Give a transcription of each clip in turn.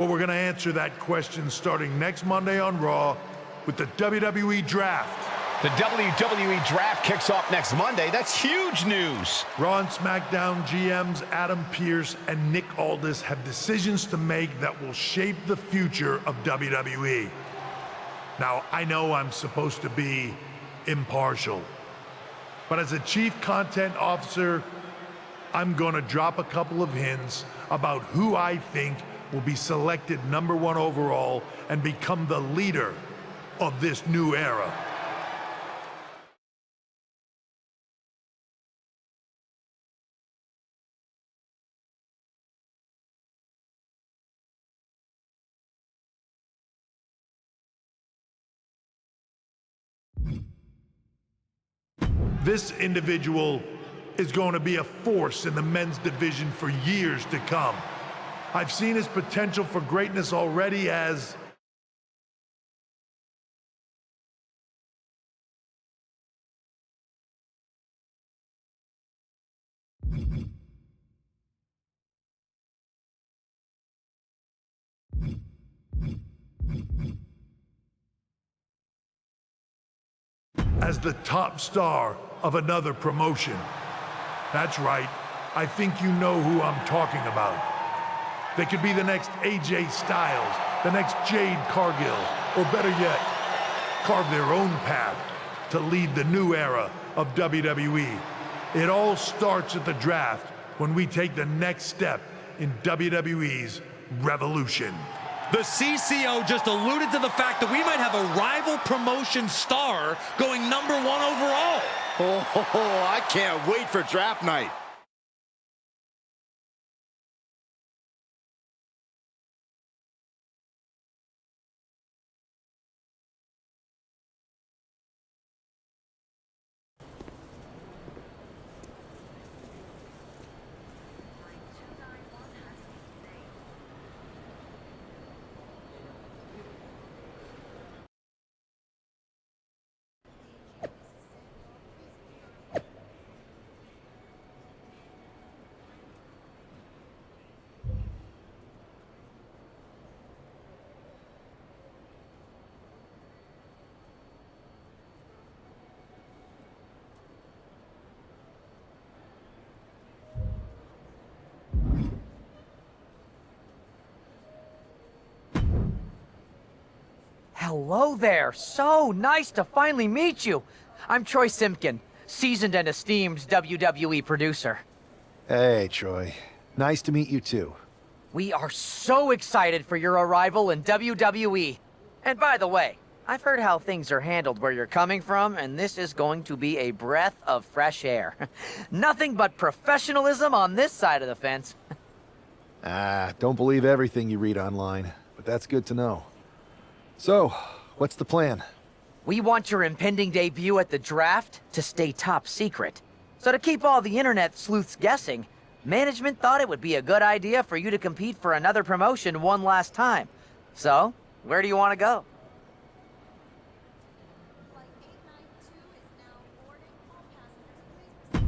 Well, we're going to answer that question starting next Monday on Raw with the WWE Draft. The WWE Draft kicks off next Monday. That's huge news. Raw and SmackDown GMs Adam Pearce and Nick Aldis have decisions to make that will shape the future of WWE. Now, I know I'm supposed to be impartial, but as a chief content officer, I'm going to drop a couple of hints about who I think will be selected #1 overall and become the leader of this new era. This individual is going to be a force in the men's division for years to come. I've seen his potential for greatness already as the top star of another promotion. That's right, I think you know who I'm talking about. They could be the next AJ Styles, the next Jade Cargill, or better yet, carve their own path to lead the new era of WWE. It all starts at the draft when we take the next step in WWE's revolution. The CCO just alluded to the fact that we might have a rival promotion star going #1 overall. Oh, I can't wait for draft night. Hello there. So nice to finally meet you. I'm Troy Simpkin, seasoned and esteemed WWE producer. Hey, Troy. Nice to meet you too. We are so excited for your arrival in WWE. And by the way, I've heard how things are handled where you're coming from, and this is going to be a breath of fresh air. Nothing but professionalism on this side of the fence. Don't believe everything you read online, but that's good to know. So, what's the plan? We want your impending debut at the draft to stay top secret. So to keep all the internet sleuths guessing, management thought it would be a good idea for you to compete for another promotion one last time. So, where do you want to go?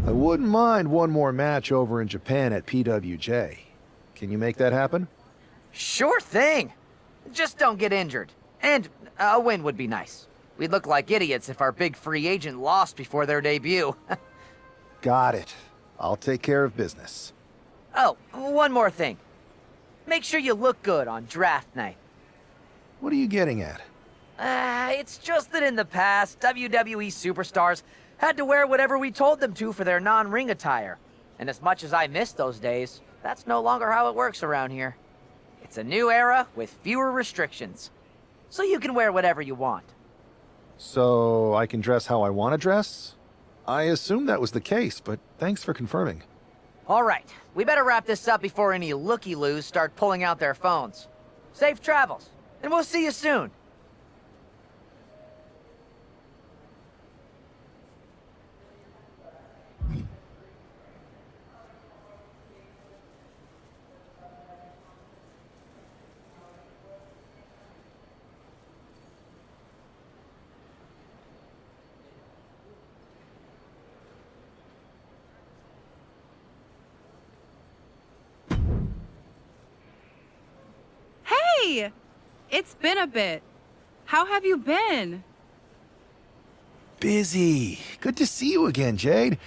I wouldn't mind one more match over in Japan at PWJ. Can you make that happen? Sure thing. Just don't get injured. And a win would be nice. We'd look like idiots if our big free agent lost before their debut. Got it. I'll take care of business. Oh, one more thing. Make sure you look good on draft night. What are you getting at? It's just that in the past, WWE superstars had to wear whatever we told them to for their non-ring attire. And as much as I miss those days, that's no longer how it works around here. It's a new era with fewer restrictions. So you can wear whatever you want. So I can dress how I want to dress? I assumed that was the case, but thanks for confirming. All right, we better wrap this up before any looky-loos start pulling out their phones. Safe travels, and we'll see you soon. Hey, it's been a bit. How have you been? Busy. Good to see you again, Jade.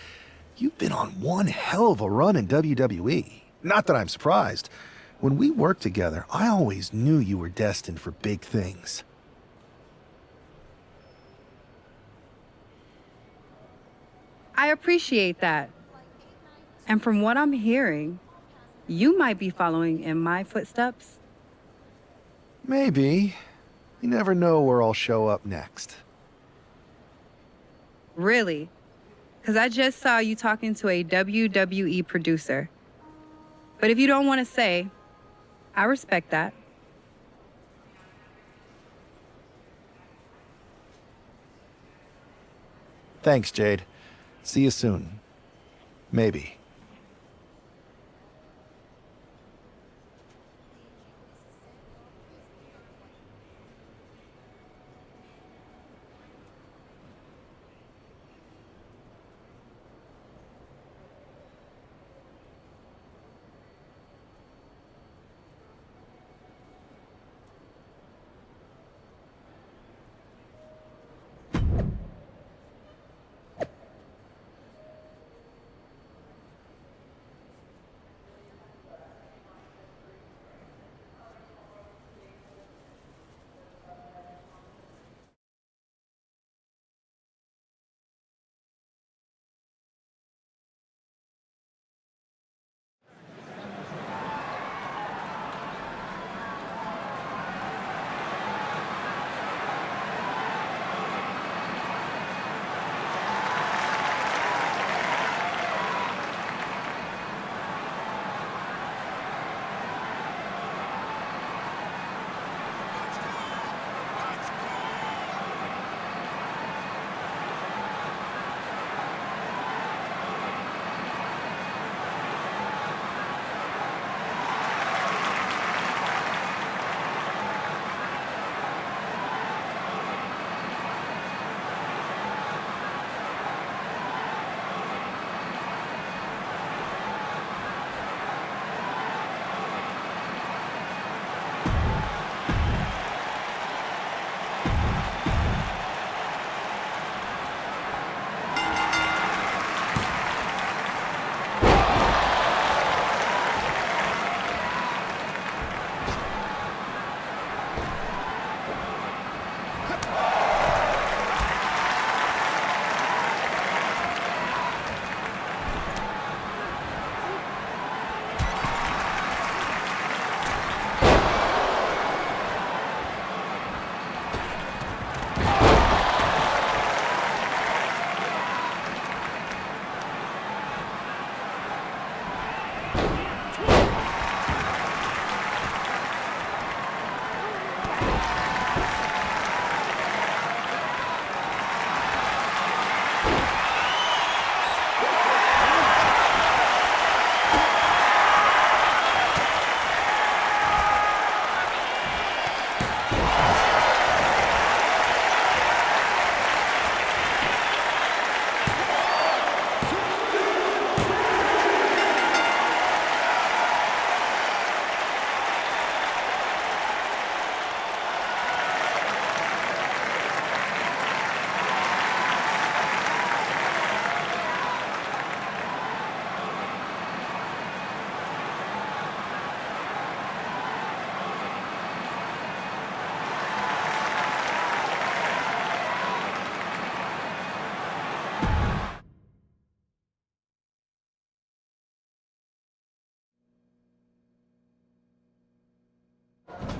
You've been on one hell of a run in WWE. Not that I'm surprised. When we worked together, I always knew you were destined for big things. I appreciate that. And from what I'm hearing, you might be following in my footsteps. Maybe. You never know where I'll show up next. Really? Because I just saw you talking to a WWE producer. But if you don't want to say, I respect that. Thanks, Jade. See you soon. Maybe.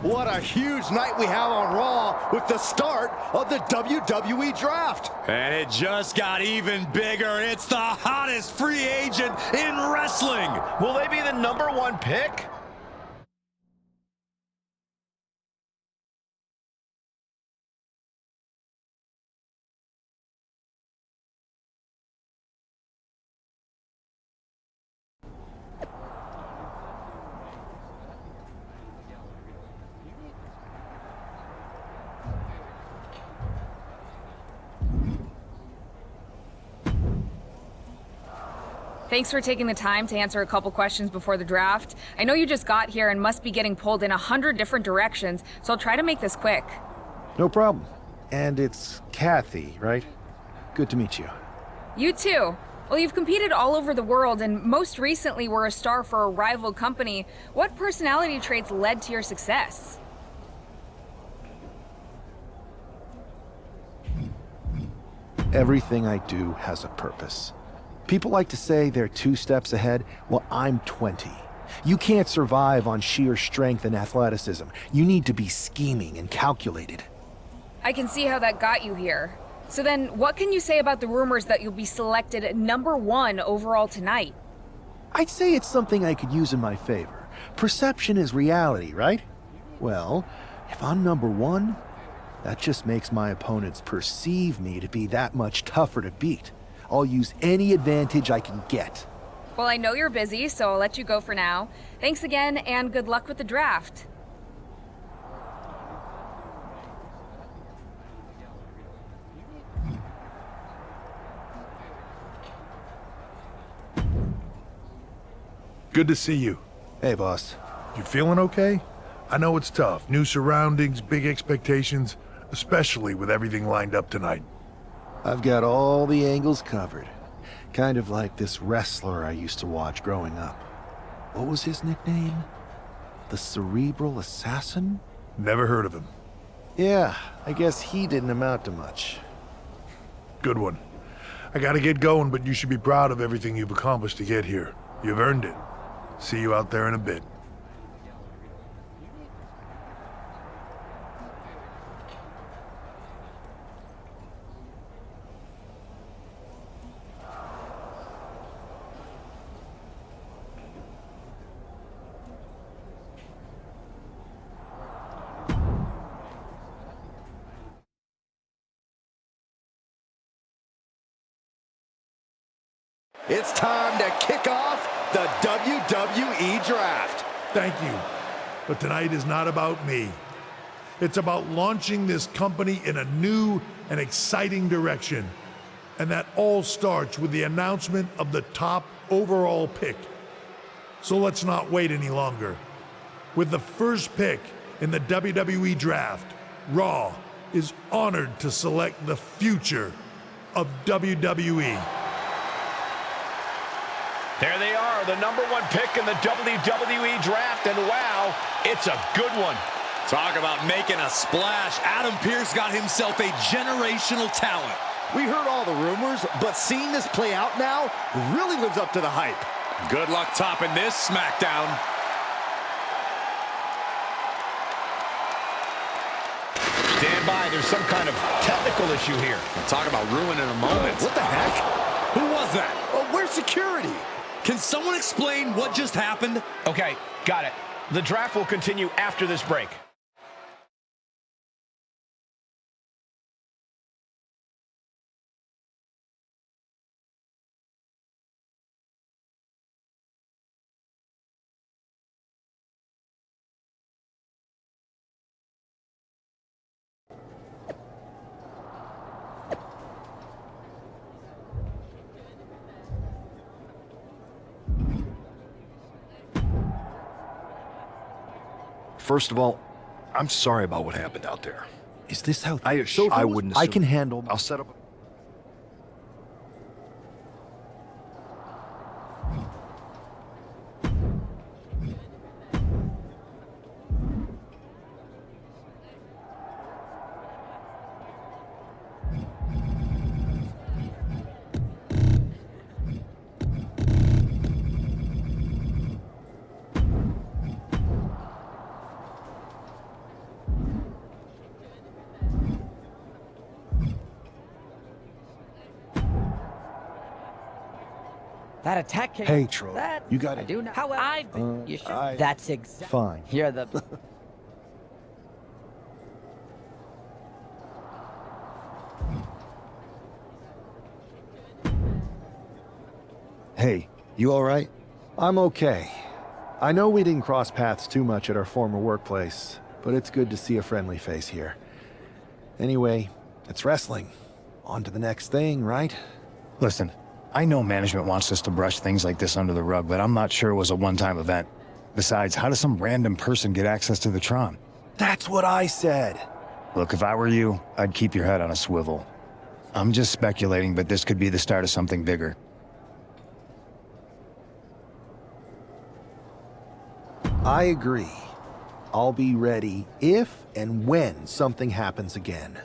What a huge night we have on Raw with the start of the WWE Draft. And it just got even bigger. It's the hottest free agent in wrestling. Will they be the #1 pick? Thanks for taking the time to answer a couple questions before the draft. I know you just got here and must be getting pulled in 100 different directions, so I'll try to make this quick. No problem. And it's Kathy, right? Good to meet you. You too. Well, you've competed all over the world and most recently were a star for a rival company. What personality traits led to your success? Everything I do has a purpose. People like to say they're 2 steps ahead. Well, I'm 20. You can't survive on sheer strength and athleticism. You need to be scheming and calculated. I can see how that got you here. So then, what can you say about the rumors that you'll be selected #1 overall tonight? I'd say it's something I could use in my favor. Perception is reality, right? Well, if I'm #1, that just makes my opponents perceive me to be that much tougher to beat. I'll use any advantage I can get. Well, I know you're busy, so I'll let you go for now. Thanks again, and good luck with the draft. Good to see you. Hey, boss. You feeling okay? I know it's tough. New surroundings, big expectations, especially with everything lined up tonight. I've got all the angles covered. Kind of like this wrestler I used to watch growing up. What was his nickname? The Cerebral Assassin? Never heard of him. Yeah, I guess he didn't amount to much. Good one. I gotta get going, but you should be proud of everything you've accomplished to get here. You've earned it. See you out there in a bit. It's time to kick off the WWE Draft. Thank you. But tonight is not about me. It's about launching this company in a new and exciting direction. And that all starts with the announcement of the top overall pick. So let's not wait any longer. With the first pick in the WWE Draft, Raw is honored to select the future of WWE. There they are, the #1 pick in the WWE Draft, and wow, it's a good one. Talk about making a splash. Adam Pearce got himself a generational talent. We heard all the rumors, but seeing this play out now really lives up to the hype. Good luck topping this SmackDown. Stand by, there's some kind of technical issue here. Talk about ruining a moment. What the heck? Who was that? Oh, where's security? Can someone explain what just happened? Okay, got it. The draft will continue after this break. First of all, I'm sorry about what happened out there. Is this how I wouldn't I assume. can handle... I'll set up... That attack kick. Hey, Troll, That you got I it. do know. How I've been. You sure? That's exactly. Fine. You're the. Hey, you all right? I'm okay. I know we didn't cross paths too much at our former workplace, but it's good to see a friendly face here. Anyway, it's wrestling. On to the next thing, right? Listen, I know management wants us to brush things like this under the rug, but I'm not sure it was a one-time event. Besides, how does some random person get access to the Tron? That's what I said. Look, if I were you, I'd keep your head on a swivel. I'm just speculating, but this could be the start of something bigger. I agree. I'll be ready if and when something happens again.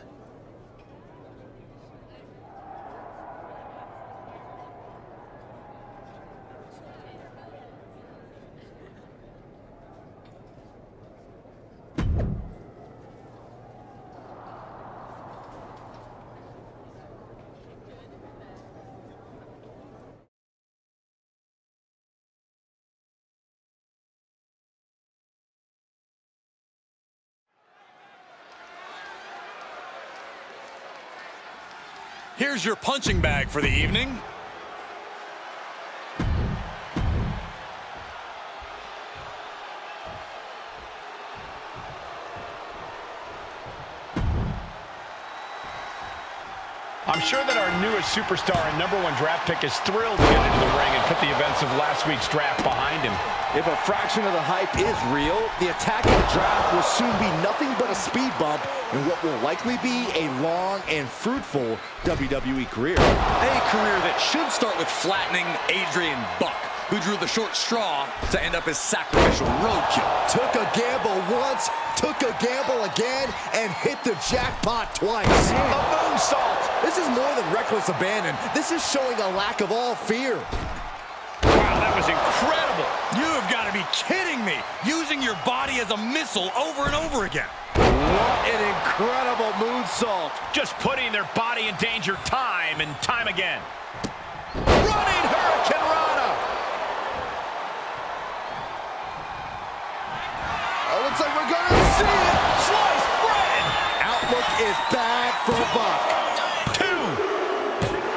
Here's your punching bag for the evening. I'm sure that our newest superstar and #1 draft pick is thrilled to get into the ring and put the events of last week's draft behind him. If a fraction of the hype is real, the attack of the draft will soon be nothing but a speed bump in what will likely be a long and fruitful WWE career. A career that should start with flattening Adrian Buck, who drew the short straw to end up as sacrificial roadkill. Took a gamble once, took a gamble again, and hit the jackpot twice. A moonsault! This is more than reckless abandon. This is showing a lack of all fear. Wow, that was incredible! You have got to be kidding me! Using your body as a missile over and over again. What an incredible moonsault. Just putting their body in danger time and time again. Running Hurricane Rana! Looks like we're gonna see it. Sliced bread! Outlook is bad for Buck.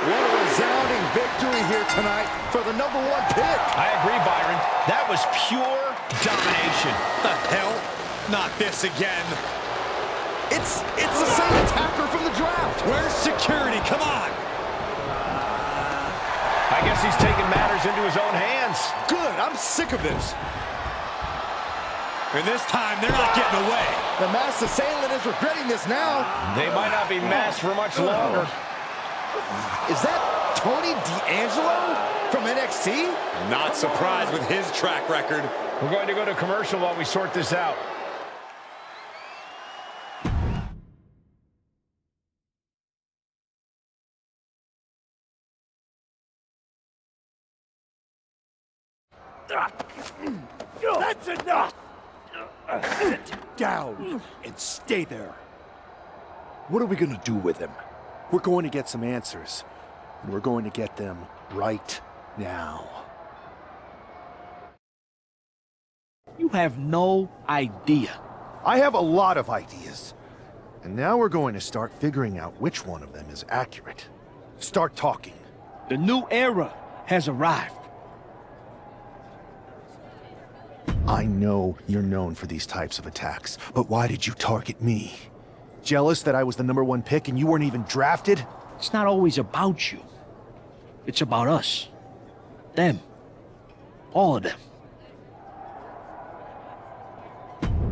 What a resounding victory here tonight for the #1 pick. I agree, Byron. That was pure domination. The hell? Not this again. It's the same attacker from the draft. Where's security? Come on. I guess he's taking matters into his own hands. Good, I'm sick of this. And this time, they're not getting away. The masked assailant is regretting this now. They might not be masked for much longer. Is that Tony D'Angelo from NXT? Not surprised with his track record. We're going to go to commercial while we sort this out. That's enough! Sit down and stay there. What are we gonna do with him? We're going to get some answers, and we're going to get them right now. You have no idea. I have a lot of ideas. And now we're going to start figuring out which one of them is accurate. Start talking. The new era has arrived. I know you're known for these types of attacks, but why did you target me? Jealous that I was the #1 pick and you weren't even drafted? It's not always about you. It's about us. Them. All of them.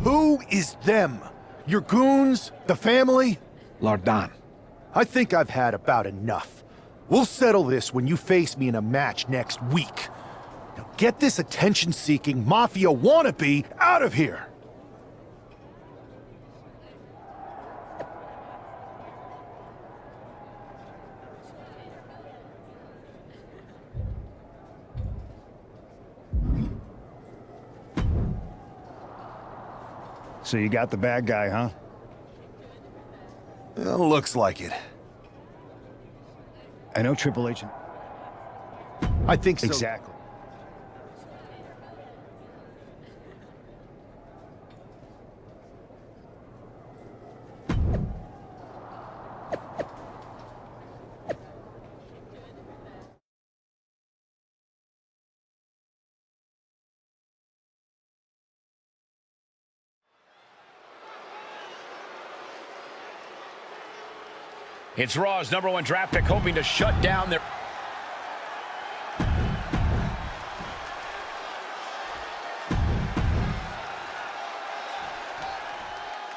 Who is them? Your goons? The family? Lardan. I think I've had about enough. We'll settle this when you face me in a match next week. Now get this attention-seeking mafia wannabe out of here! So you got the bad guy, huh? Well, looks like it. I know Triple H. I think so. Exactly. It's Raw's #1 draft pick hoping to shut down their...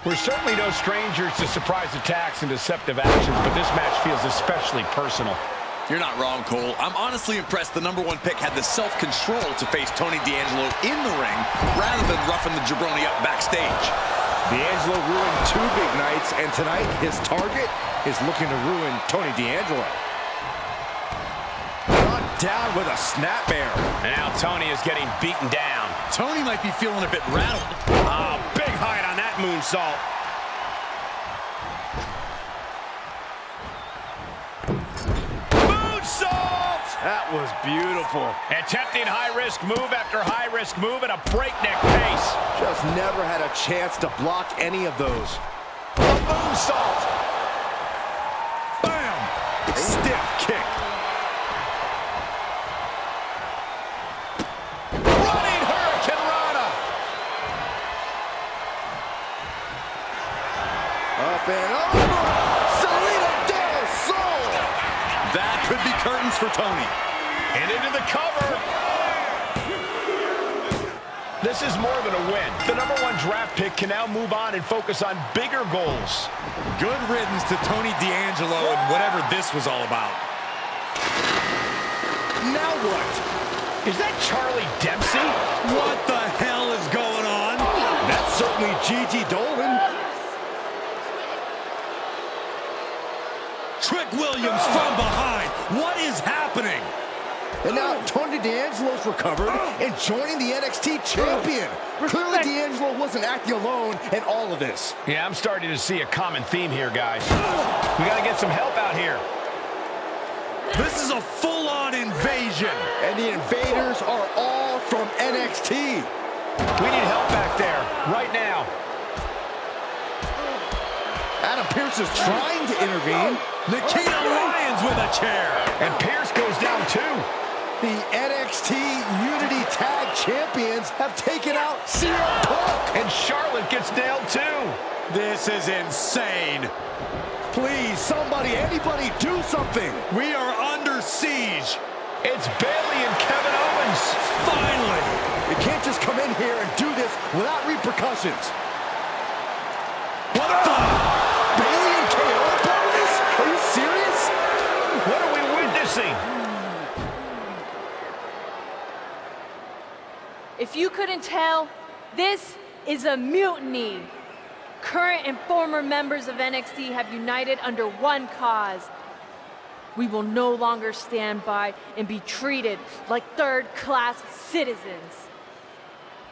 We're certainly no strangers to surprise attacks and deceptive actions, but this match feels especially personal. You're not wrong, Cole. I'm honestly impressed the #1 pick had the self-control to face Tony D'Angelo in the ring rather than roughing the jabroni up backstage. D'Angelo ruined 2 big nights, and tonight his target is looking to ruin Tony D'Angelo. Brought down with a snapmare. And now Tony is getting beaten down. Tony might be feeling a bit rattled. Oh, big height on that moonsault. That was beautiful. Attempting high-risk move after high-risk move at a breakneck pace. Just never had a chance to block any of those. A moonsault. Bam! Stiff kick. Running Hurricane Rana. Up and over. Salida del Sol. That could be curtains for Tony. And into the cover. This is more than a win. The #1 draft pick can now move on and focus on bigger goals. Good riddance to Tony D'Angelo and whatever this was all about. Now what? Is that Charlie Dempsey? What the hell is going on? That's certainly Gigi Dolan. Trick Williams from behind. What is happening? And now Tony D'Angelo's recovered and joining the NXT champion. Clearly D'Angelo wasn't acting alone in all of this. Yeah, I'm starting to see a common theme here, guys. We got to get some help out here. This is a full-on invasion. And the invaders are all from NXT. We need help back there, right now. Adam Pearce is trying to intervene. Nikita Lyons with a chair. And Pearce goes down too. The NXT Unity Tag Champions have taken out CM Punk. And Charlotte gets nailed too. This is insane. Please, somebody, anybody, do something. We are under siege. It's Bayley and Kevin Owens. Finally. You can't just come in here and do this without repercussions. What the? Bayley and KO about this? Are you serious? What are we witnessing? If you couldn't tell, this is a mutiny. Current and former members of NXT have united under one cause. We will no longer stand by and be treated like third-class citizens.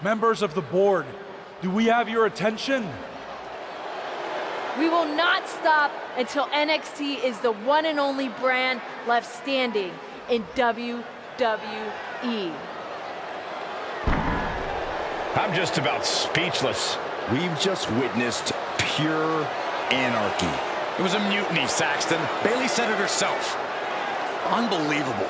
Members of the board, do we have your attention? We will not stop until NXT is the one and only brand left standing in WWE. I'm just about speechless. We've just witnessed pure anarchy. It was a mutiny, Saxton. Bayley said it herself. Unbelievable.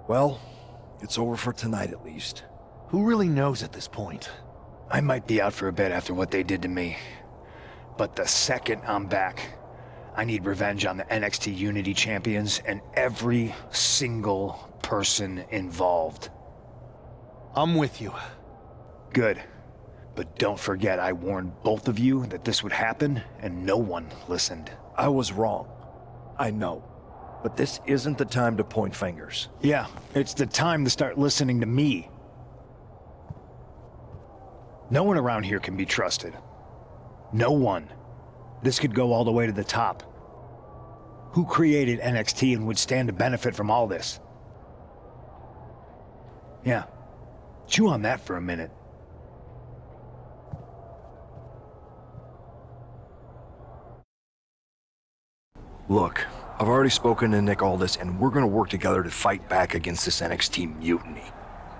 Well, it's over for tonight at least. Who really knows at this point? I might be out for a bit after what they did to me. But the second I'm back, I need revenge on the NXT Unity Champions and every single person involved. I'm with you. Good. But don't forget I warned both of you that this would happen, and no one listened. I was wrong. I know. But this isn't the time to point fingers. Yeah, it's the time to start listening to me. No one around here can be trusted. No one. This could go all the way to the top. Who created NXT and would stand to benefit from all this? Yeah. Chew on that for a minute. Look, I've already spoken to Nick Aldis, and we're gonna work together to fight back against this NXT mutiny.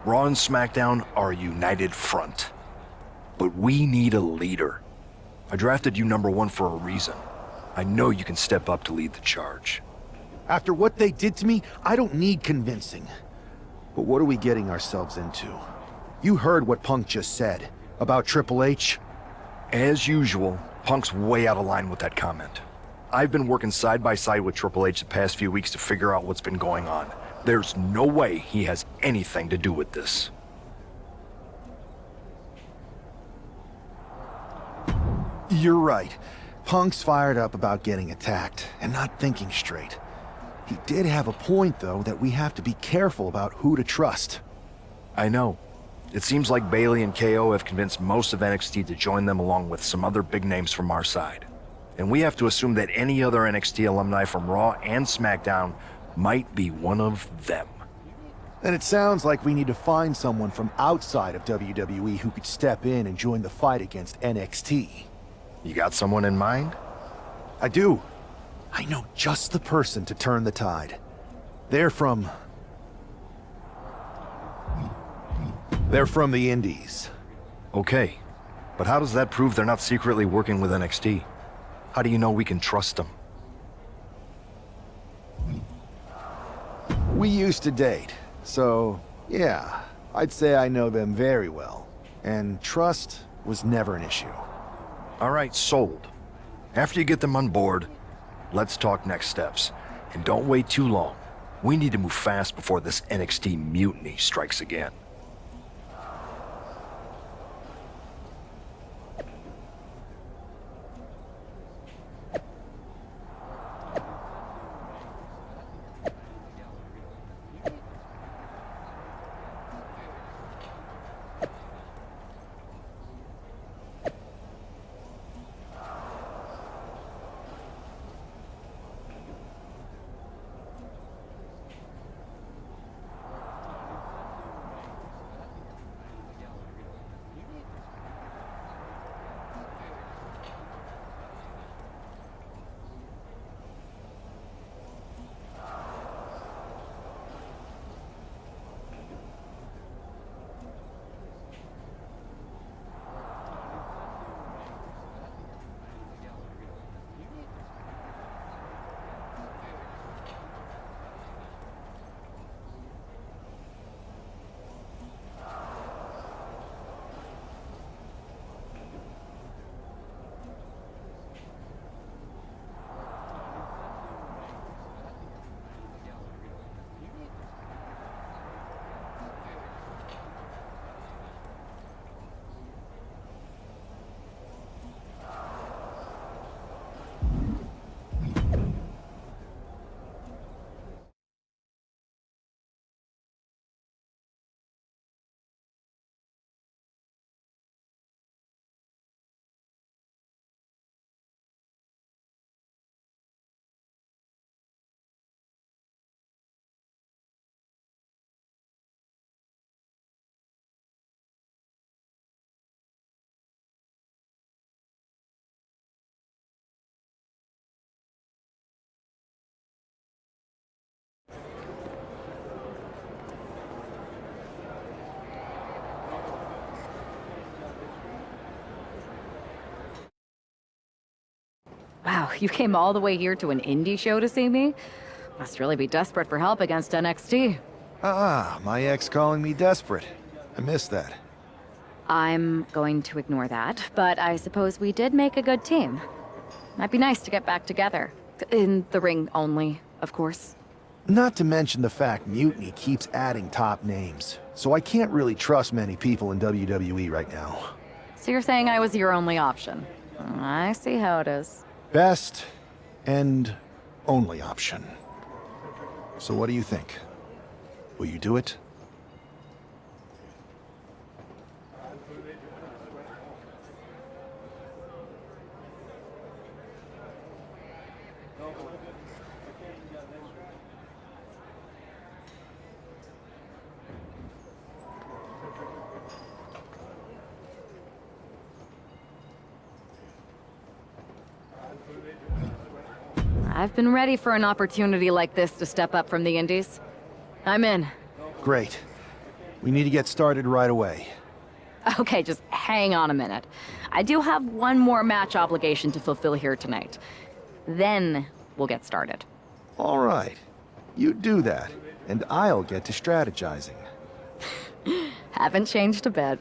Raw and SmackDown are a united front. But we need a leader. I drafted you #1 for a reason. I know you can step up to lead the charge. After what they did to me, I don't need convincing. But what are we getting ourselves into? You heard what Punk just said about Triple H. As usual, Punk's way out of line with that comment. I've been working side by side with Triple H the past few weeks to figure out what's been going on. There's no way he has anything to do with this. You're right. Punk's fired up about getting attacked and not thinking straight. He did have a point, though, that we have to be careful about who to trust. I know. It seems like Bailey and KO have convinced most of NXT to join them along with some other big names from our side. And we have to assume that any other NXT alumni from Raw and SmackDown might be one of them. And it sounds like we need to find someone from outside of WWE who could step in and join the fight against NXT. You got someone in mind? I do. I know just the person to turn the tide. They're from the Indies. Okay, but how does that prove they're not secretly working with NXT? How do you know we can trust them? We used to date, so yeah, I'd say I know them very well. And trust was never an issue. All right, sold. After you get them on board, let's talk next steps. And don't wait too long. We need to move fast before this NXT mutiny strikes again. Wow, you came all the way here to an indie show to see me? Must really be desperate for help against NXT. My ex calling me desperate. I missed that. I'm going to ignore that, but I suppose we did make a good team. Might be nice to get back together. In the ring only, of course. Not to mention the fact Mutiny keeps adding top names, so I can't really trust many people in WWE right now. So you're saying I was your only option? I see how it is. Best and only option. So what do you think? Will you do it? I've been ready for an opportunity like this to step up from the indies. I'm in. Great. We need to get started right away. Okay, just hang on a minute. I do have one more match obligation to fulfill here tonight. Then we'll get started. All right. You do that, and I'll get to strategizing. Haven't changed a bit.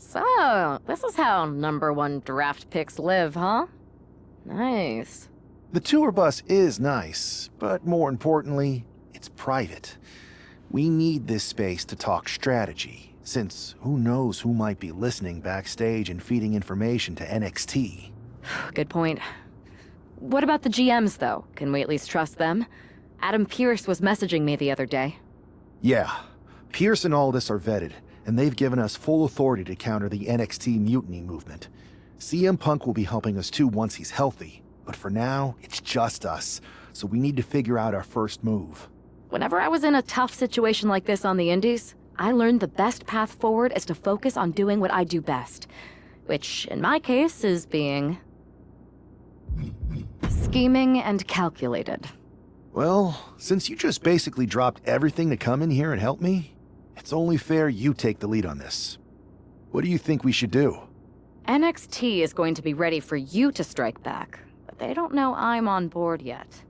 So, this is how #1 draft picks live, huh? Nice. The tour bus is nice, but more importantly, it's private. We need this space to talk strategy, since who knows who might be listening backstage and feeding information to NXT. Good point. What about the GMs, though? Can we at least trust them? Adam Pearce was messaging me the other day. Yeah, Pierce and Aldis are vetted, and they've given us full authority to counter the NXT mutiny movement. CM Punk will be helping us too once he's healthy, but for now, it's just us, so we need to figure out our first move. Whenever I was in a tough situation like this on the Indies, I learned the best path forward is to focus on doing what I do best, which, in my case, is being scheming and calculated. Well, since you just basically dropped everything to come in here and help me, it's only fair you take the lead on this. What do you think we should do? NXT is going to be ready for you to strike back, but they don't know I'm on board yet.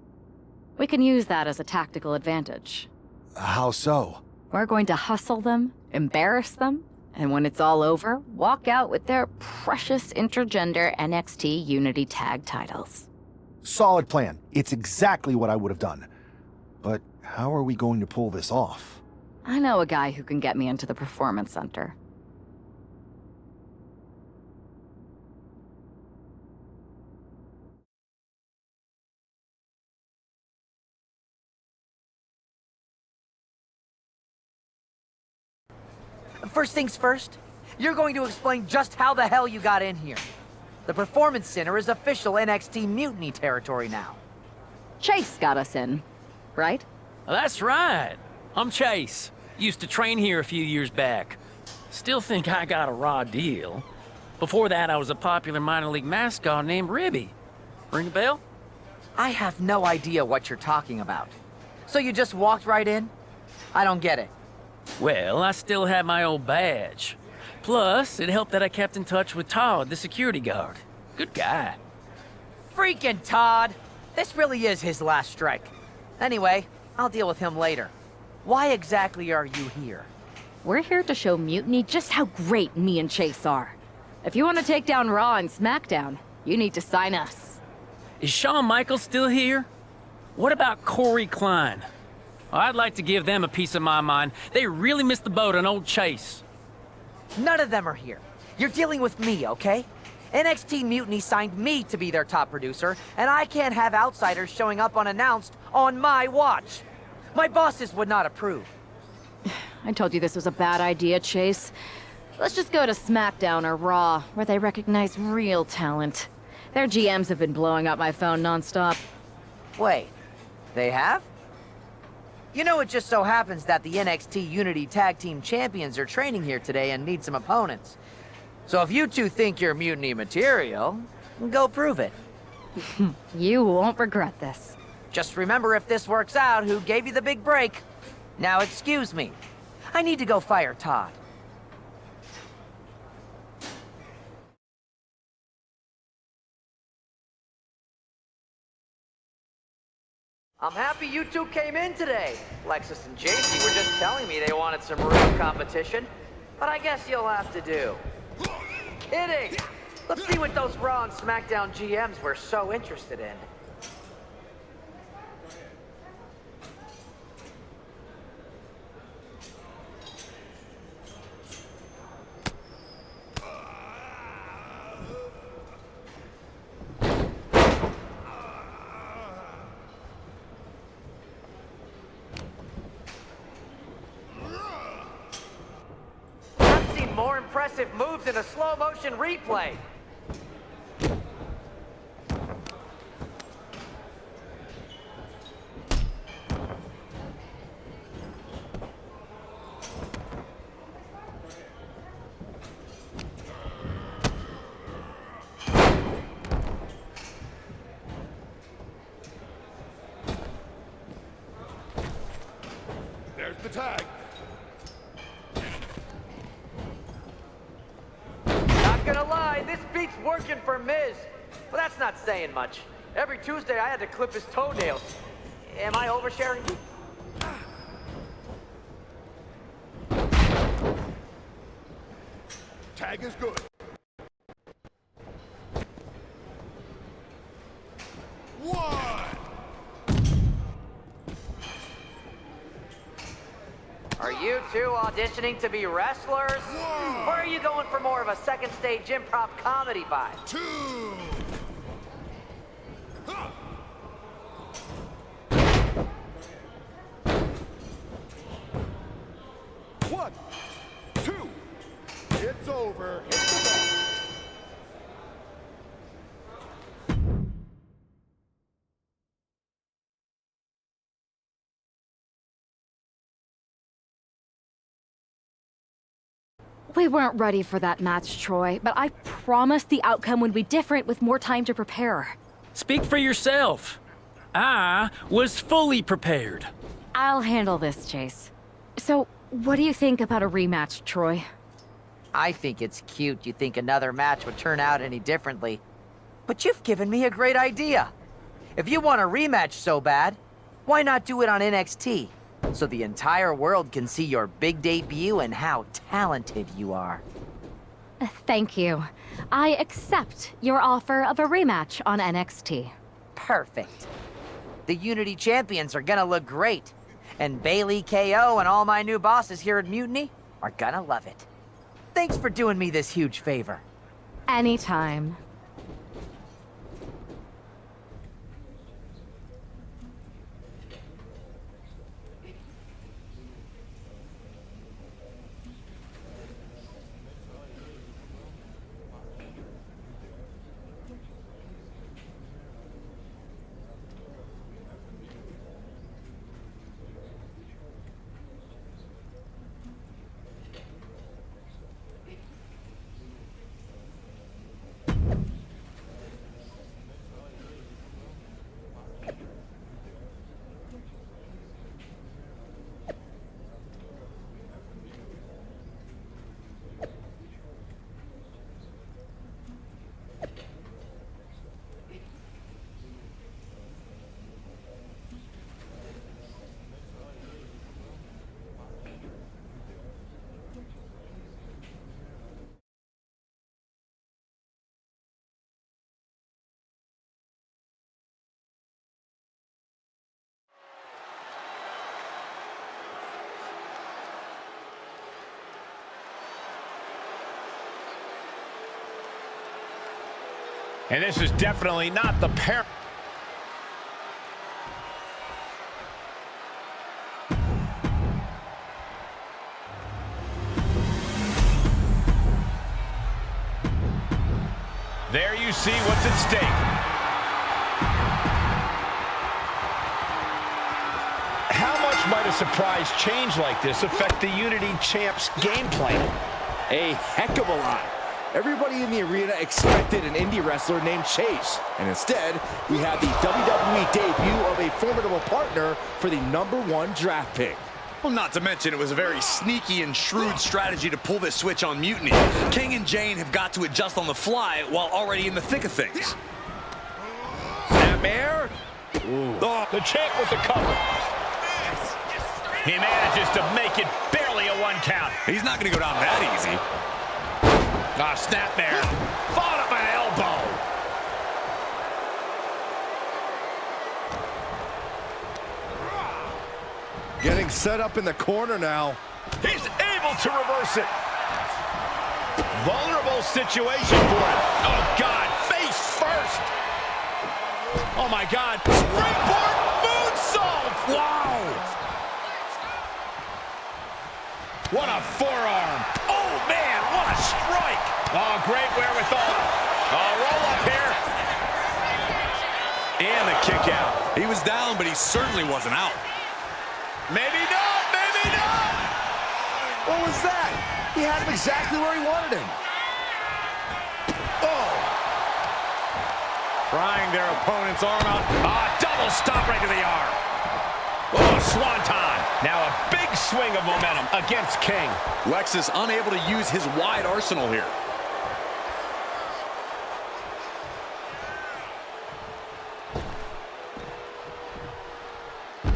We can use that as a tactical advantage. How so? We're going to hustle them, embarrass them, and when it's all over, walk out with their precious intergender NXT Unity Tag titles. Solid plan. It's exactly what I would have done. But how are we going to pull this off? I know a guy who can get me into the Performance Center. First things first, you're going to explain just how the hell you got in here. The Performance Center is official NXT mutiny territory now. Chase got us in, right? That's right. I'm Chase. Used to train here a few years back. Still think I got a raw deal. Before that, I was a popular minor league mascot named Ribby. Ring a bell? I have no idea what you're talking about. So you just walked right in? I don't get it. Well, I still had my old badge. Plus, it helped that I kept in touch with Todd, the security guard. Good guy. Freaking Todd! This really is his last strike. Anyway, I'll deal with him later. Why exactly are you here? We're here to show Mutiny just how great me and Chase are. If you want to take down Raw and SmackDown, you need to sign us. Is Shawn Michaels still here? What about Corey Klein? I'd like to give them a piece of my mind. They really missed the boat on old Chase. None of them are here. You're dealing with me, okay? NXT Mutiny signed me to be their top producer, and I can't have outsiders showing up unannounced on my watch. My bosses would not approve. I told you this was a bad idea, Chase. Let's just go to SmackDown or Raw, where they recognize real talent. Their GMs have been blowing up my phone nonstop. Wait, they have? You know, it just so happens that the NXT Unity Tag Team Champions are training here today and need some opponents. So if you two think you're mutiny material, go prove it. You won't regret this. Just remember, if this works out, who gave you the big break. Now excuse me. I need to go fire Todd. I'm happy you two came in today. Lexus and JC were just telling me they wanted some real competition, but I guess you'll have to do. Kidding! Let's see what those Raw and SmackDown GMs were so interested in. More impressive moves in a slow-motion replay. There's the tag. Gonna lie, this beat's working for Miz. But that's not saying much. Every Tuesday I had to clip his toenails. Am I oversharing? Tag is good. Are you two auditioning to be wrestlers? Or are you going for more of a second stage improv comedy vibe? 2. choreographer hits the bell. We weren't ready for that match, Troy, but I promised the outcome would be different with more time to prepare. Speak for yourself. I was fully prepared. I'll handle this, Chase. So, what do you think about a rematch, Troy? I think it's cute you think another match would turn out any differently. But you've given me a great idea. If you want a rematch so bad, why not do it on NXT? So the entire world can see your big debut and how talented you are. Thank you. I accept your offer of a rematch on NXT. Perfect. The Unity Champions are gonna look great. And Bailey, KO, and all my new bosses here at Mutiny are gonna love it. Thanks for doing me this huge favor. Anytime. And this is definitely not the pair. There you see what's at stake. How much might a surprise change like this affect the Unity Champs game plan? A heck of a lot. Everybody in the arena expected an indie wrestler named Chase, and instead, we have the WWE debut of a formidable partner for the #1 draft pick. Well, not to mention, it was a very sneaky and shrewd strategy to pull this switch on Mutiny. King and Jane have got to adjust on the fly while already in the thick of things. Snapmare. Oh, the champ with the cover. He manages to make it barely a 1 count. He's not going to go down that easy. Ah, snapmare. Followed up by an elbow. Getting set up in the corner now. He's able to reverse it. Vulnerable situation for him. Oh, God. Face first. Oh, my God. Springboard moonsault. Wow. What a forearm. Oh, man. What a strike. Oh, great wherewithal. Oh, roll up here. And the kick out. He was down, but he certainly wasn't out. Maybe not, maybe not. What was that? He had him exactly where he wanted him. Oh. Prying their opponent's arm out. Ah, double stop right to the arm. Oh, swanton. Now a big swing of momentum against King. Lex is unable to use his wide arsenal here.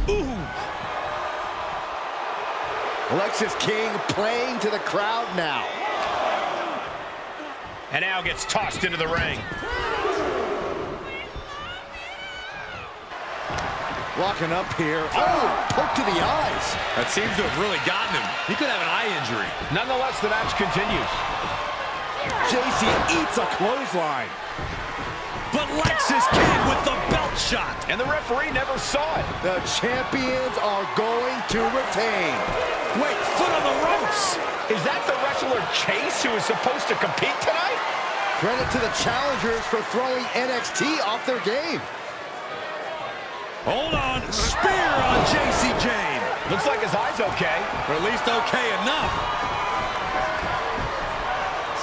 Ooh. Alexis King playing to the crowd now. And now gets tossed into the ring. Locking up here. Oh, poke to the eyes. That seems to have really gotten him. He could have an eye injury. Nonetheless, the match continues. JC eats a clothesline. But Lexis King with the belt shot. And the referee never saw it. The champions are going to retain. Wait, foot on the ropes. Is that the wrestler Chase who is supposed to compete tonight? Credit to the challengers for throwing NXT off their game. Hold on, spear on JC Jane. Looks like his eye's okay. Or at least okay enough.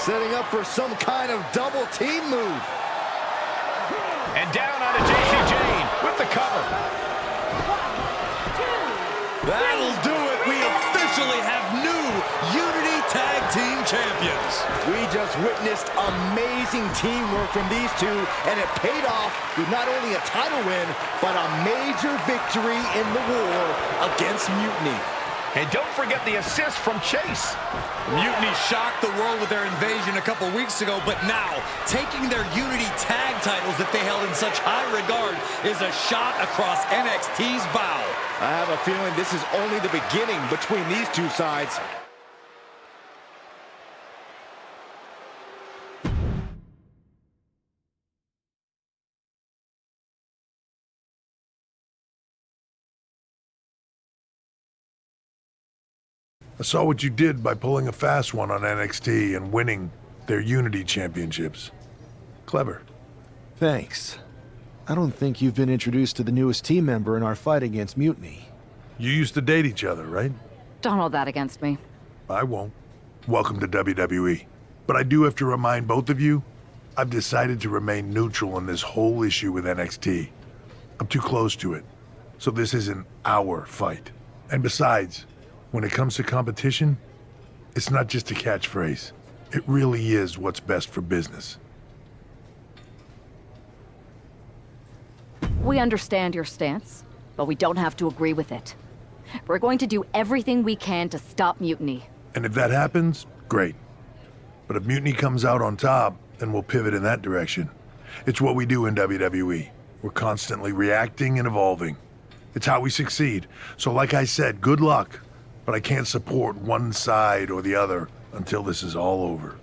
Setting up for some kind of double team move. And down onto JC Jane with the cover. That'll do it. We officially have new Unity Tag Team Champions. We just witnessed amazing teamwork from these two, and it paid off with not only a title win, but a major victory in the war against Mutiny. And don't forget the assist from Chase. Mutiny shocked the world with their invasion a couple weeks ago, but now, taking their Unity Tag titles that they held in such high regard is a shot across NXT's bow. I have a feeling this is only the beginning between these two sides. I saw what you did by pulling a fast one on NXT and winning their Unity Championships. Clever. Thanks. I don't think you've been introduced to the newest team member in our fight against Mutiny. You used to date each other, right? Don't hold that against me. I won't. Welcome to WWE. But I do have to remind both of you, I've decided to remain neutral in this whole issue with NXT. I'm too close to it. So this isn't our fight. And besides, when it comes to competition, it's not just a catchphrase. It really is what's best for business. We understand your stance, but we don't have to agree with it. We're going to do everything we can to stop Mutiny. And if that happens, great. But if Mutiny comes out on top, then we'll pivot in that direction. It's what we do in WWE. We're constantly reacting and evolving. It's how we succeed. So like I said, good luck. But I can't support one side or the other until this is all over.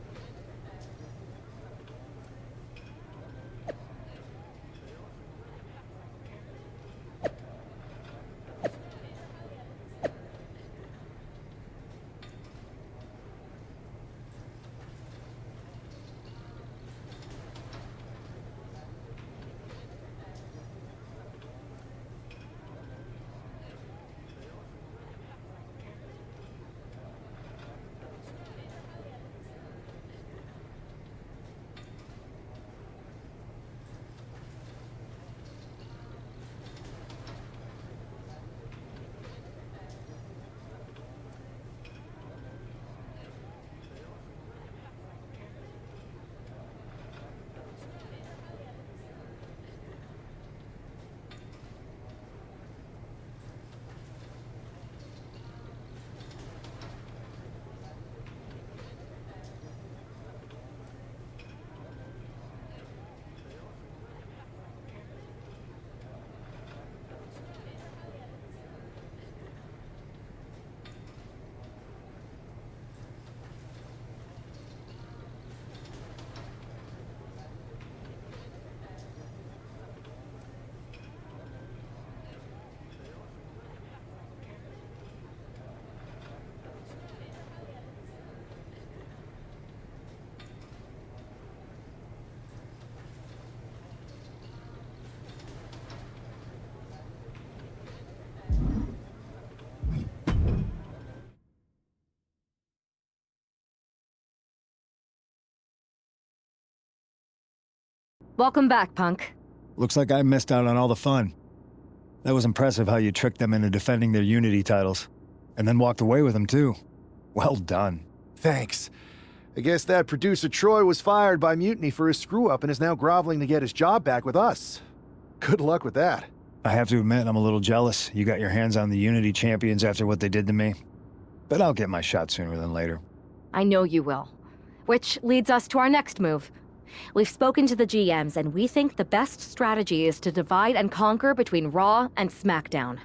Welcome back, Punk. Looks like I missed out on all the fun. That was impressive how you tricked them into defending their Unity titles. And then walked away with them, too. Well done. Thanks. I guess that producer Troy was fired by Mutiny for his screw-up and is now groveling to get his job back with us. Good luck with that. I have to admit, I'm a little jealous you got your hands on the Unity champions after what they did to me. But I'll get my shot sooner than later. I know you will. Which leads us to our next move. We've spoken to the GMs, and we think the best strategy is to divide and conquer between Raw and SmackDown.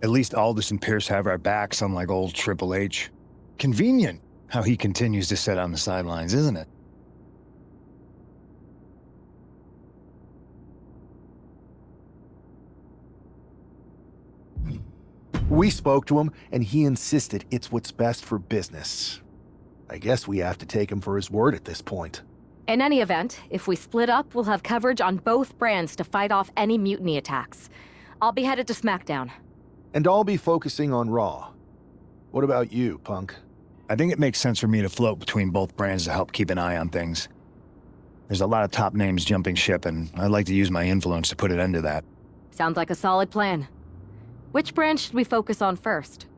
At least Aldous and Pierce have our backs, unlike old Triple H. Convenient how he continues to sit on the sidelines, isn't it? We spoke to him, and he insisted it's what's best for business. I guess we have to take him for his word at this point. In any event, if we split up, we'll have coverage on both brands to fight off any mutiny attacks. I'll be headed to SmackDown. And I'll be focusing on Raw. What about you, Punk? I think it makes sense for me to float between both brands to help keep an eye on things. There's a lot of top names jumping ship, and I'd like to use my influence to put an end to that. Sounds like a solid plan. Which brand should we focus on first?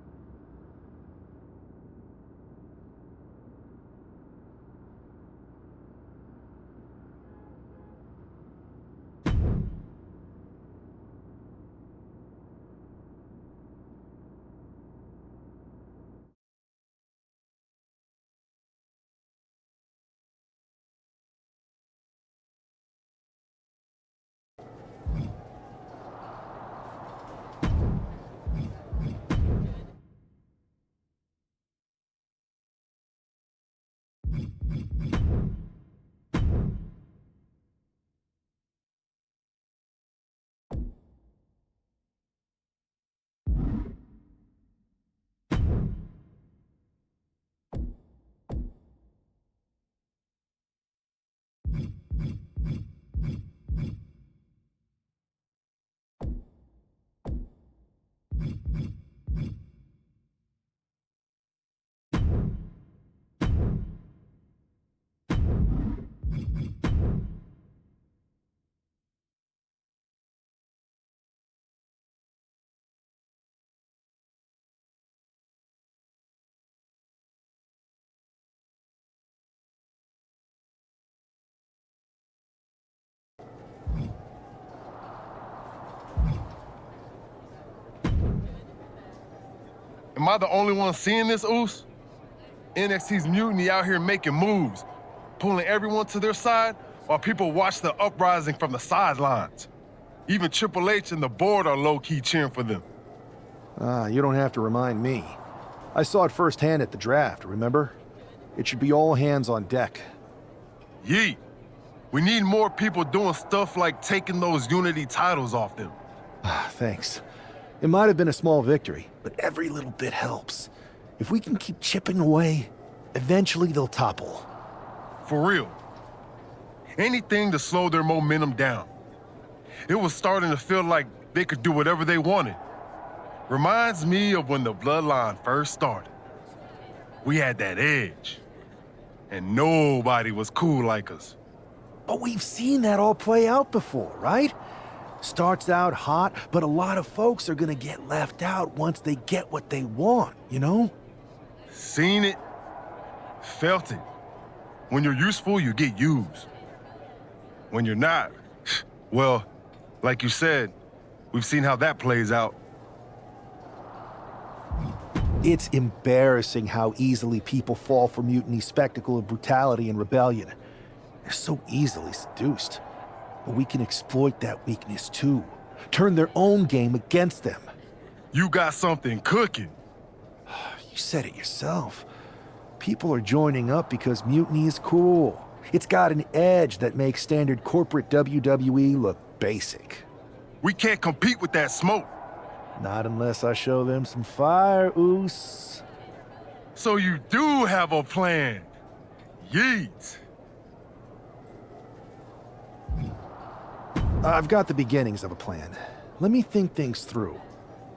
Am I the only one seeing this, Oos? NXT's mutiny out here making moves, pulling everyone to their side while people watch the uprising from the sidelines. Even Triple H and the board are low-key cheering for them. You don't have to remind me. I saw it firsthand at the draft, remember? It should be all hands on deck. Yeet. We need more people doing stuff like taking those Unity titles off them. Thanks. It might have been a small victory, but every little bit helps. If we can keep chipping away, eventually they'll topple. For real. Anything to slow their momentum down. It was starting to feel like they could do whatever they wanted. Reminds me of when the Bloodline first started. We had that edge. And nobody was cool like us. But we've seen that all play out before, right? Starts out hot, but a lot of folks are gonna get left out once they get what they want, you know? Seen it, felt it. When you're useful, you get used. When you're not, well, like you said, we've seen how that plays out. It's embarrassing how easily people fall for Mutiny's spectacle of brutality and rebellion. They're so easily seduced. But we can exploit that weakness too. Turn their own game against them. You got something cooking. You said it yourself. People are joining up because Mutiny is cool. It's got an edge that makes standard corporate WWE look basic. We can't compete with that smoke. Not unless I show them some fire, Oos. So you do have a plan. Yeet. I've got the beginnings of a plan. Let me think things through.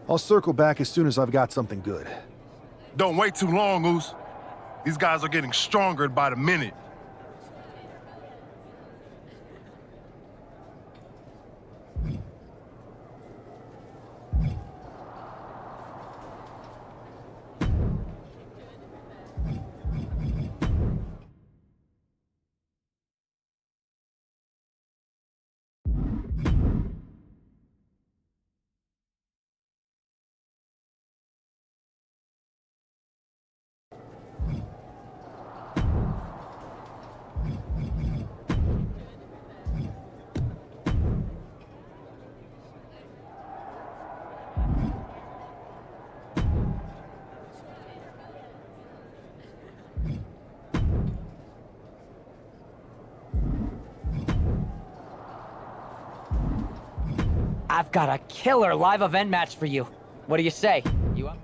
I'll circle back as soon as I've got something good. Don't wait too long, Oos. These guys are getting stronger by the minute. I've got a killer live event match for you. What do you say? You up?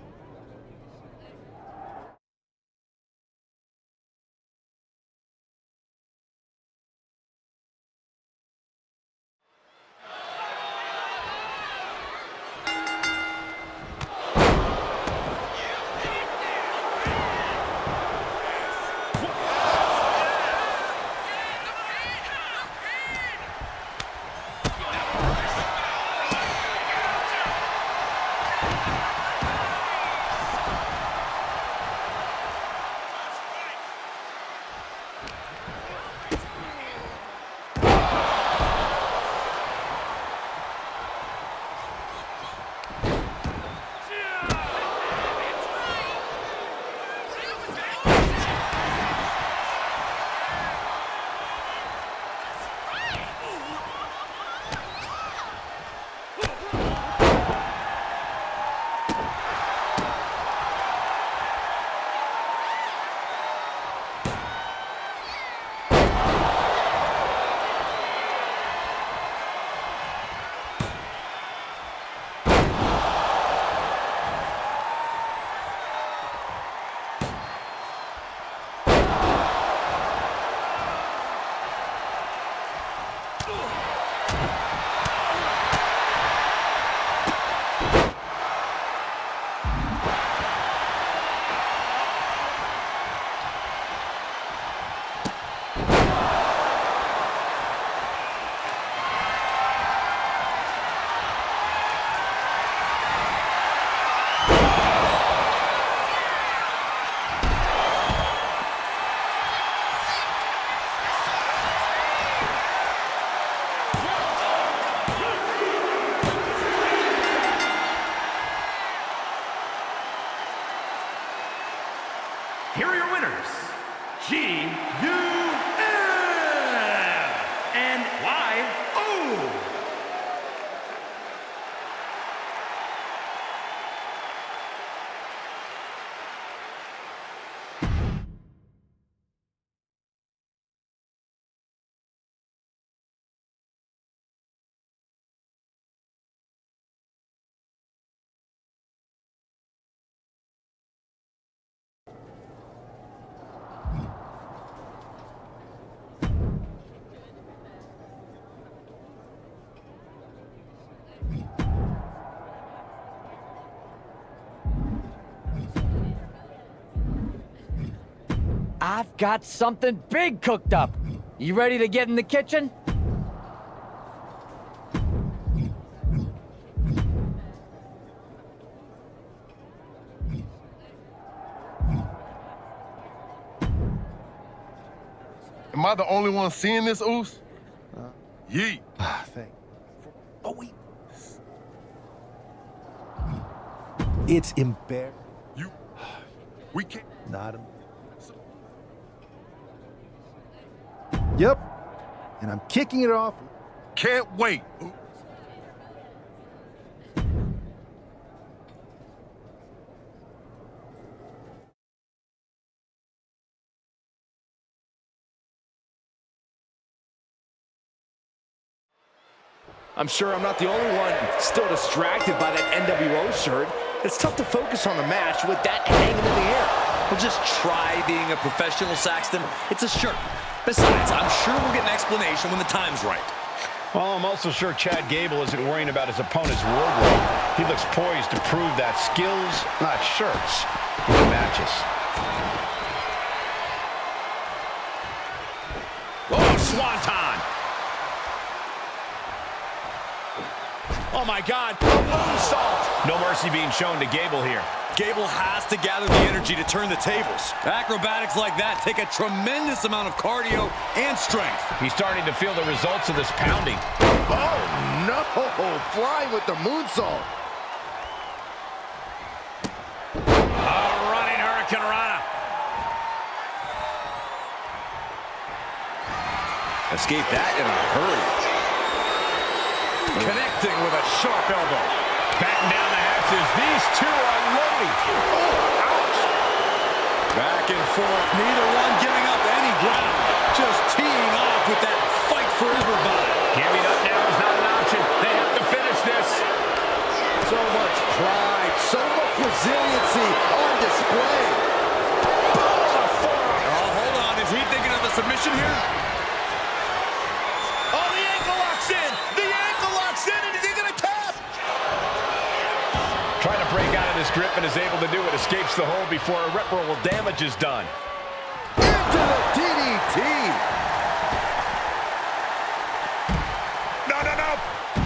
here are your winners, G-U-N and Y-O. I've got something big cooked up. You ready to get in the kitchen? Am I the only one seeing this, Oos? Yeet. But it's embarrassing. We can't. Not him. Yep. And I'm kicking it off. Can't wait. I'm sure I'm not the only one still distracted by that NWO shirt. It's tough to focus on the match with that hanging in the air. Well, just try being a professional, Saxton. It's a shirt. Besides, I'm sure we'll get an explanation when the time's right. Well, I'm also sure Chad Gable isn't worrying about his opponent's wardrobe. He looks poised to prove that skills, not shirts, win matches. Oh, swanton! Oh my God, moonsault! No mercy being shown to Gable here. Gable has to gather the energy to turn the tables. Acrobatics like that take a tremendous amount of cardio and strength. He's starting to feel the results of this pounding. Oh, no! Flying with the moonsault. Running Hurricane Rana. Escape that in a hurry. Connecting with a sharp elbow. Batten down the hatches. These two are loading. Oh, ouch. Back and forth. Neither one giving up any ground. Just teeing off with that fight forever vibe. Giving up now is not an option. They have to finish this. So much pride, so much resiliency on display. Oh, hold on. Is he thinking of the submission here? Oh, the ankle locks in. The ankle locks in, and is he going to tap? Trying to break out of this grip and is able to do it. Escapes the hold before irreparable damage is done. Into the DDT. No, no, no.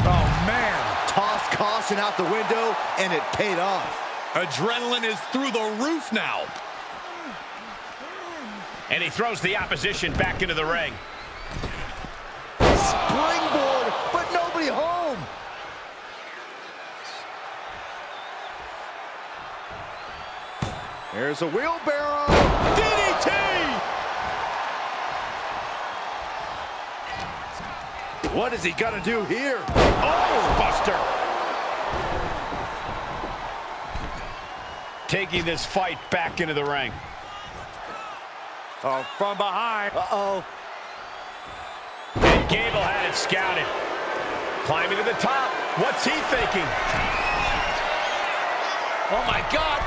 Oh, man. Tossed caution out the window, and it paid off. Adrenaline is through the roof now. And he throws the opposition back into the ring. Springboard, but nobody home. There's a wheelbarrow. DDT! What is he gonna do here? Oh, Buster! Taking this fight back into the ring. Oh, from behind. Uh-oh. And Gable had it scouted. Climbing to the top. What's he thinking? Oh, my God.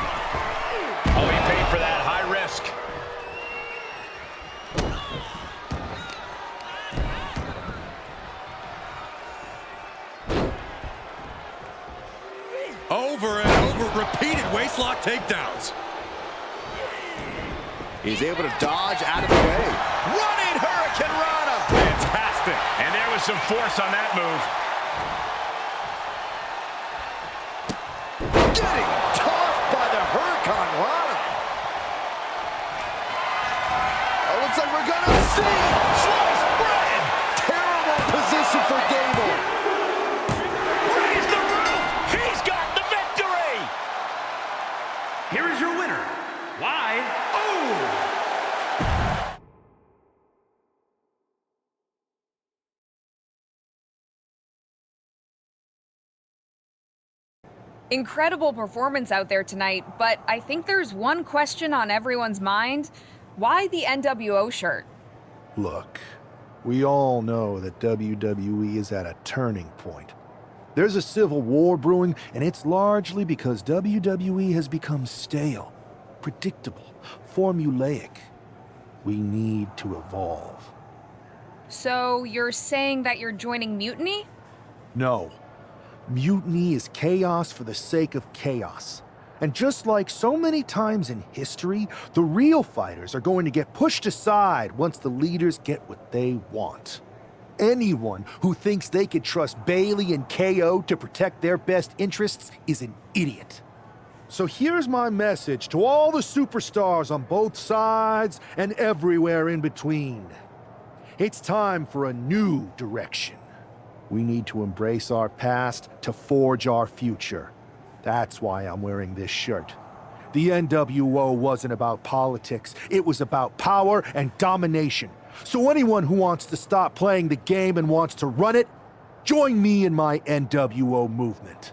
Oh, he paid for that. High risk. Over and over, repeated waistlock takedowns. He's able to dodge out of the way. Running Hurricane Rana. Fantastic. And there was some force on that move. Getting tossed by the Hurricane Rana. Oh, looks like we're gonna see sliced bread. Terrible position for Gable. Raise the roof. He's got the victory. Here is your winner, Y-O! Incredible performance out there tonight, but I think there's one question on everyone's mind. Why the NWO shirt? Look, we all know that WWE is at a turning point. There's a civil war brewing, and it's largely because WWE has become stale, predictable, formulaic. We need to evolve. So you're saying that you're joining Mutiny? No. Mutiny is chaos for the sake of chaos. And just like so many times in history, the real fighters are going to get pushed aside once the leaders get what they want. Anyone who thinks they could trust Bailey and KO to protect their best interests is an idiot. So here's my message to all the superstars on both sides and everywhere in between. It's time for a new direction. We need to embrace our past to forge our future. That's why I'm wearing this shirt. The NWO wasn't about politics. It was about power and domination. So anyone who wants to stop playing the game and wants to run it, join me in my NWO movement.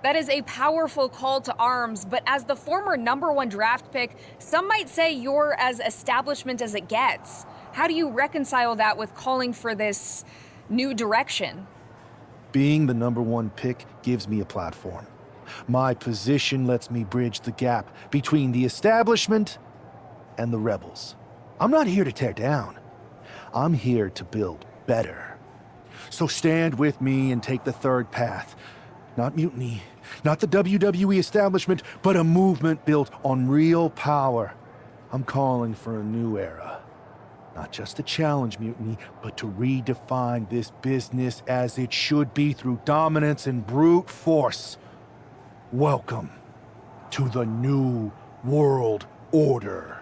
That is a powerful call to arms, but as the former #1 draft pick, some might say you're as establishment as it gets. How do you reconcile that with calling for this new direction? Being the #1 pick gives me a platform. My position lets me bridge the gap between the establishment and the rebels. I'm not here to tear down. I'm here to build better. So stand with me and take the third path. Not mutiny, not the WWE establishment, but a movement built on real power. I'm calling for a new era. Not just to challenge mutiny, but to redefine this business as it should be through dominance and brute force. Welcome to the New World Order.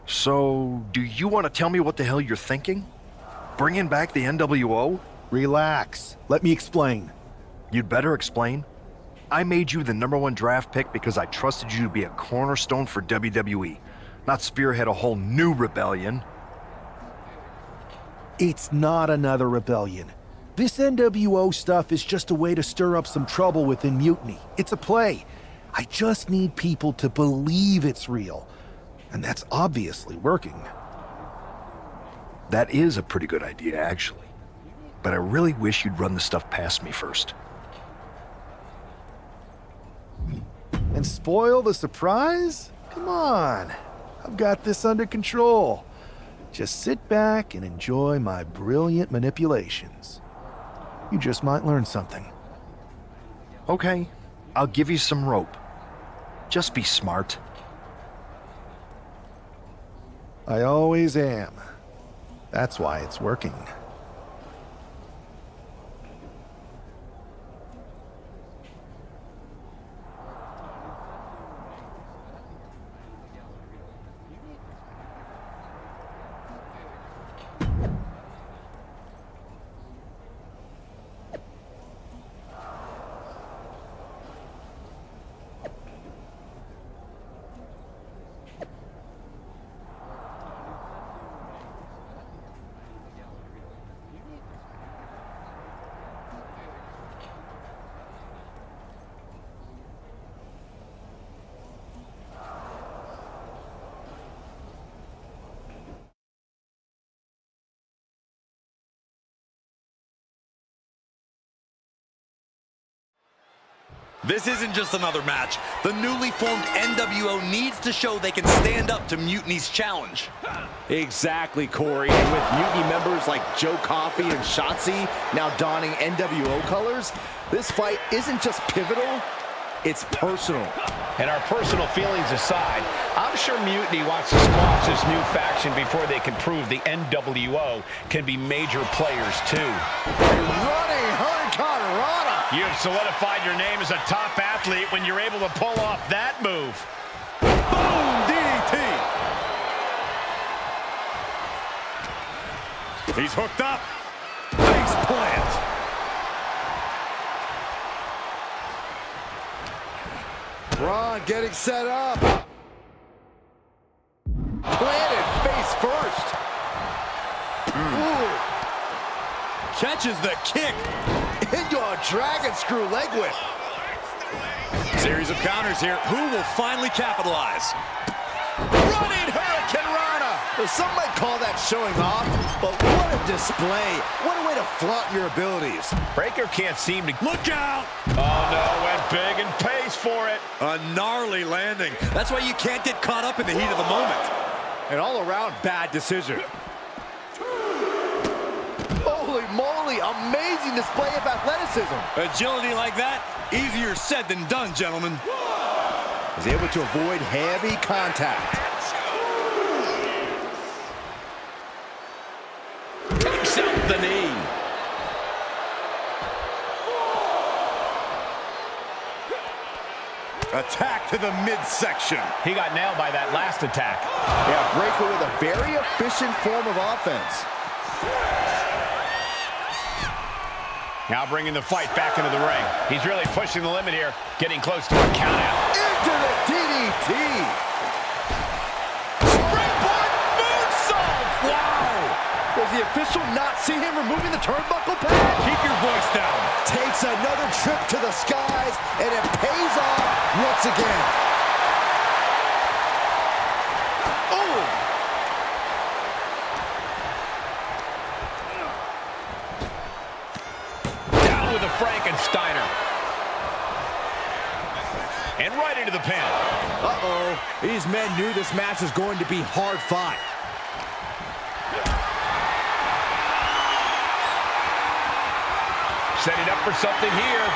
So, do you want to tell me what the hell you're thinking? Bringing back the NWO? Relax. Let me explain. You'd better explain. I made you the #1 draft pick because I trusted you to be a cornerstone for WWE, not spearhead a whole new rebellion. It's not another rebellion. This NWO stuff is just a way to stir up some trouble within Mutiny. It's a play. I just need people to believe it's real. And that's obviously working. That is a pretty good idea, actually. But I really wish you'd run the stuff past me first. And spoil the surprise? Come on. I've got this under control. Just sit back and enjoy my brilliant manipulations. You just might learn something. Okay, I'll give you some rope. Just be smart. I always am. That's why it's working. This isn't just another match. The newly formed NWO needs to show they can stand up to Mutiny's challenge. Exactly, Corey. And with Mutiny members like Joe Coffey and Shotzi now donning NWO colors, this fight isn't just pivotal, it's personal. And our personal feelings aside, I'm sure Mutiny wants to squash this new faction before they can prove the NWO can be major players too. Running Hurricane Rana. You've solidified your name as a top athlete when you're able to pull off that move. Boom, DDT. He's hooked up. Face plant. Ron getting set up. Planted face first. Ooh. Catches the kick. Into a dragon screw leg whip. Series of counters here. Who will finally capitalize? Running Hurricane Rana. Well, some might call that showing off, but what a display. What a way to flaunt your abilities. Breaker can't seem to... Look out! Oh, no, went big and pays for it. A gnarly landing. That's why you can't get caught up in the heat of the moment. An all-around bad decision. Holy moly, amazing display of athleticism. Agility like that, easier said than done, gentlemen. Is able to avoid heavy contact. Takes out the knee. Attack to the midsection. He got nailed by that last attack. Yeah, Breaker with a very efficient form of offense. Now bringing the fight back into the ring. He's really pushing the limit here, getting close to a count out. Into the DDT. Springboard moonsault. Wow. Does the official not see him removing the turnbuckle pad? Keep your voice down. Takes another trip to the skies, and it pays off once again. Oh! Down with a Frankensteiner. And right into the pin. Uh-oh. These men knew this match was going to be hard fought. Setting up for something here.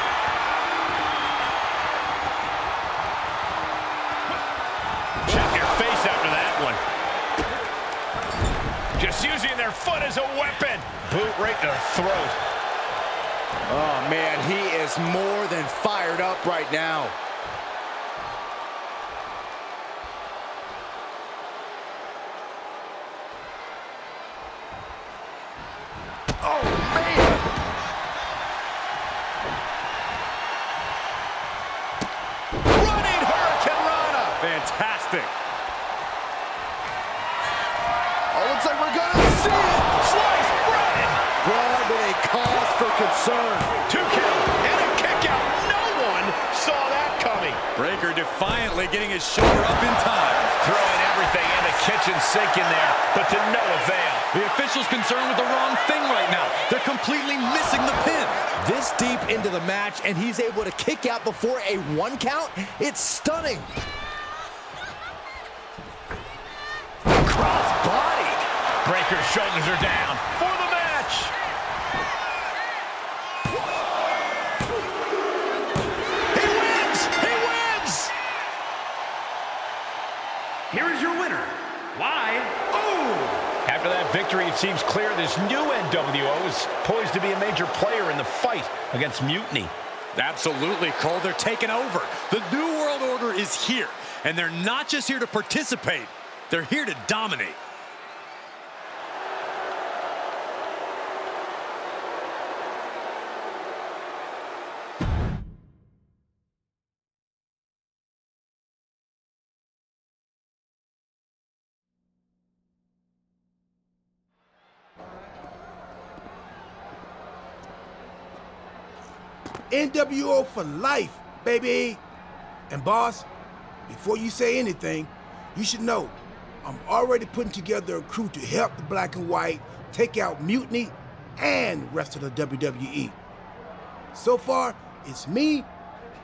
Check your face after that one. Just using their foot as a weapon. Boot right to the throat. Oh, man, he is more than fired up right now. Oh, man! Running Hurricane Rana. Fantastic. Oh, looks like we're gonna see it. Slice bread. Braun with a cause for concern. 2 count and a kick out. No one saw that coming. Breaker defiantly getting his shoulder up in time. Throwing everything in the kitchen sink in there, but to no avail. The official's concerned with the wrong thing right now. They're completely missing the pin. This deep into the match, and he's able to kick out before a 1 count? It's stunning. Cross-body. Breaker's shoulders are down for the match. He wins! He wins! Here is your winner, live. After that victory, it seems clear this new NWO is poised to be a major player in the fight against Mutiny. Absolutely, Cole. They're taking over. The New World Order is here, and they're not just here to participate. They're here to dominate. NWO for life, baby. And boss, before you say anything, you should know I'm already putting together a crew to help the Black and White take out Mutiny and rest of the WWE. So far, it's me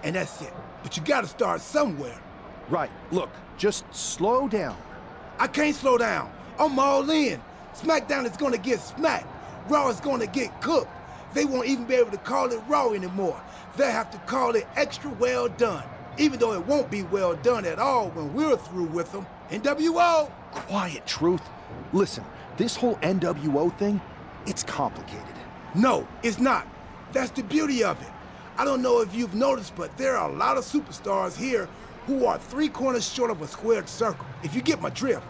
and that's it. But you gotta start somewhere. Right. Look, just slow down. I can't slow down. I'm all in. SmackDown is gonna get smacked. Raw is gonna get cooked. They won't even be able to call it Raw anymore. They'll have to call it extra well done. Even though it won't be well done at all when we're through with them. NWO! Quiet, Truth. Listen, this whole NWO thing, it's complicated. No, it's not. That's the beauty of it. I don't know if you've noticed, but there are a lot of superstars here who are 3 corners short of a squared circle. If you get my drift,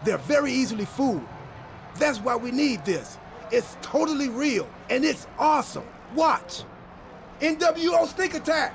they're very easily fooled. That's why we need this. It's totally real, and it's awesome. Watch. NWO Sneak Attack!